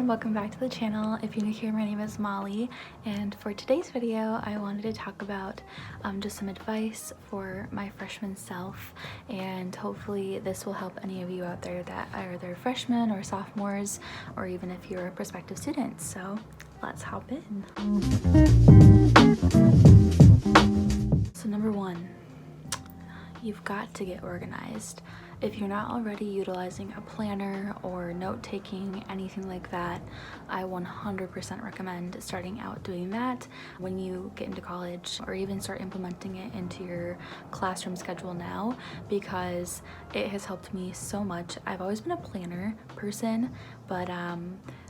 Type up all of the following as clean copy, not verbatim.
welcome back to the channel. If you're new here, my name is Molly, and for today's video I wanted to talk about just some advice for my freshman self, and hopefully this will help any of you out there that are either freshmen or sophomores, or even if you're a prospective student. So let's hop in. So number one, you've got to get organized. If you're not already utilizing a planner or note-taking, anything like that, I 100% recommend starting out doing that when you get into college, or even start implementing it into your classroom schedule now, because it has helped me so much. I've always been a planner person, but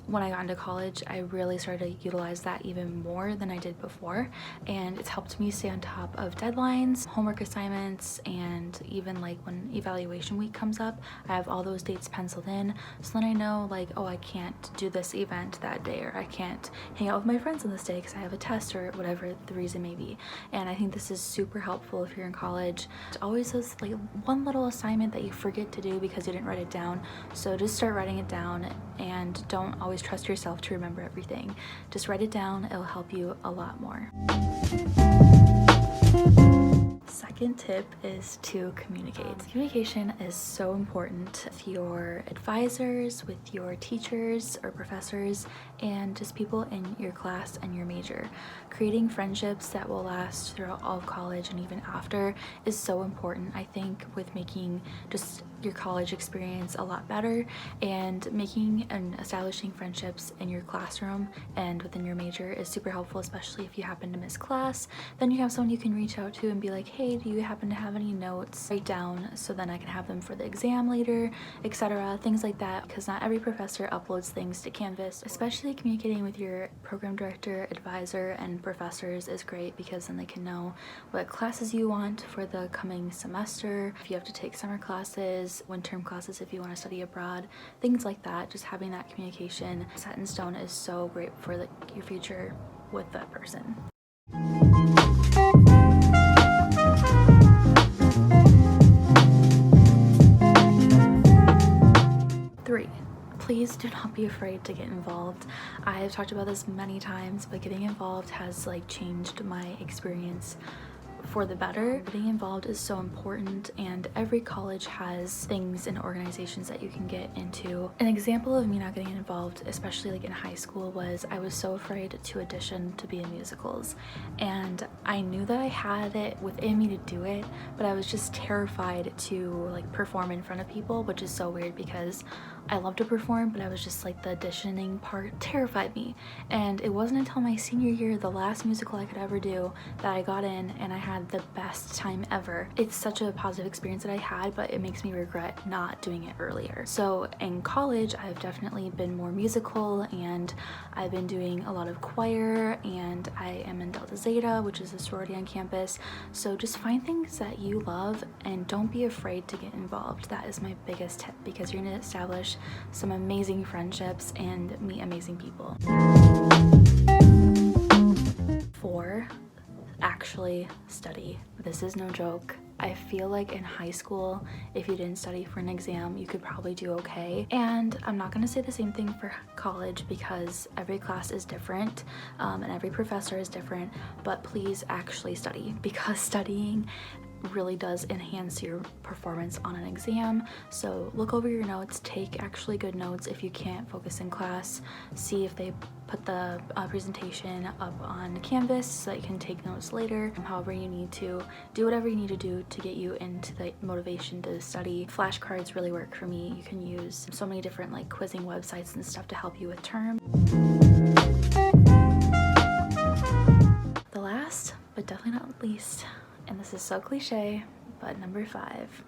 when I got into college, I really started to utilize that even more than I did before, and it's helped me stay on top of deadlines, homework assignments, and even like when evaluation week comes up, I have all those dates penciled in, so then I know like, oh, I can't do this event that day, or I can't hang out with my friends on this day because I have a test, or whatever the reason may be. And I think this is super helpful if you're in college. There's always this like one little assignment that you forget to do because you didn't write it down, so just start writing it down, and don't always trust yourself to remember everything. Just write it down, it'll help you a lot more. Second tip is to communicate. Communication is so important with your advisors, with your teachers or professors, and just people in your class and your major. Creating friendships that will last throughout all of college and even after is so important, I think, with making just your college experience a lot better, and making and establishing friendships in your classroom and within your major is super helpful, especially if you happen to miss class. Then you have someone you can reach out to and be like, hey, do you happen to have any notes? Write down so then I can have them for the exam later, etc. Things like that, because not every professor uploads things to Canvas. Especially communicating with your program director, advisor, and professors is great, because then they can know what classes you want for the coming semester, if you have to take summer classes, winter classes if you want to study abroad, things like that. Just having that communication set in stone is so great for your future with that person. 3. Please do not be afraid to get involved. I have talked about this many times, but getting involved has like changed my experience for the better. Getting involved is so important, and every college has things and organizations that you can get into. An example of me not getting involved, especially like in high school, was I was so afraid to audition to be in musicals, and I knew that I had it within me to do it, but I was just terrified to like perform in front of people, which is so weird because I love to perform, but I was just like, the auditioning part terrified me. And it wasn't until my senior year, the last musical I could ever do, that I got in and I had the best time ever. It's such a positive experience that I had, but it makes me regret not doing it earlier. So in college, I've definitely been more musical, and I've been doing a lot of choir, and I am in Delta Zeta, which is a sorority on campus. So just find things that you love and don't be afraid to get involved. That is my biggest tip, because you're gonna establish some amazing friendships and meet amazing people. 4. Actually study. This is no joke. I feel like in high school, if you didn't study for an exam, you could probably do okay. And I'm not gonna say the same thing for college, because every class is different, and every professor is different, but please actually study, because studying really does enhance your performance on an exam. So look over your notes, take actually good notes. If you can't focus in class, see if they put the presentation up on Canvas so that you can take notes later. However you need to, do whatever you need to do to get you into the motivation to study. Flashcards really work for me. You can use so many different like quizzing websites and stuff to help you with term. The last, but definitely not least, and this is so cliche, but number 5,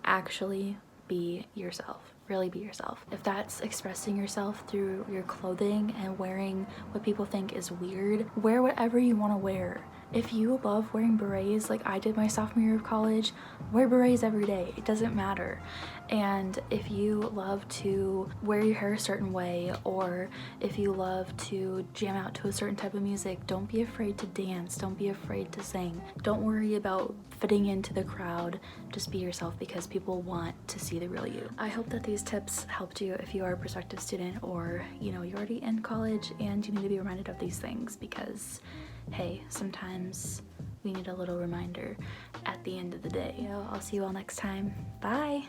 actually be yourself. Really be yourself. If that's expressing yourself through your clothing and wearing what people think is weird, wear whatever you want to wear. If you love wearing berets like I did my sophomore year of college, wear berets every day. It doesn't matter. And if you love to wear your hair a certain way, or if you love to jam out to a certain type of music, don't be afraid to dance. Don't be afraid to sing. Don't worry about fitting into the crowd. Just be yourself, because people want to see the real you. I hope that these tips helped you if you are a prospective student, or you're already in college and you need to be reminded of these things, because hey, sometimes we need a little reminder at the end of the day. I'll see you all next time. Bye.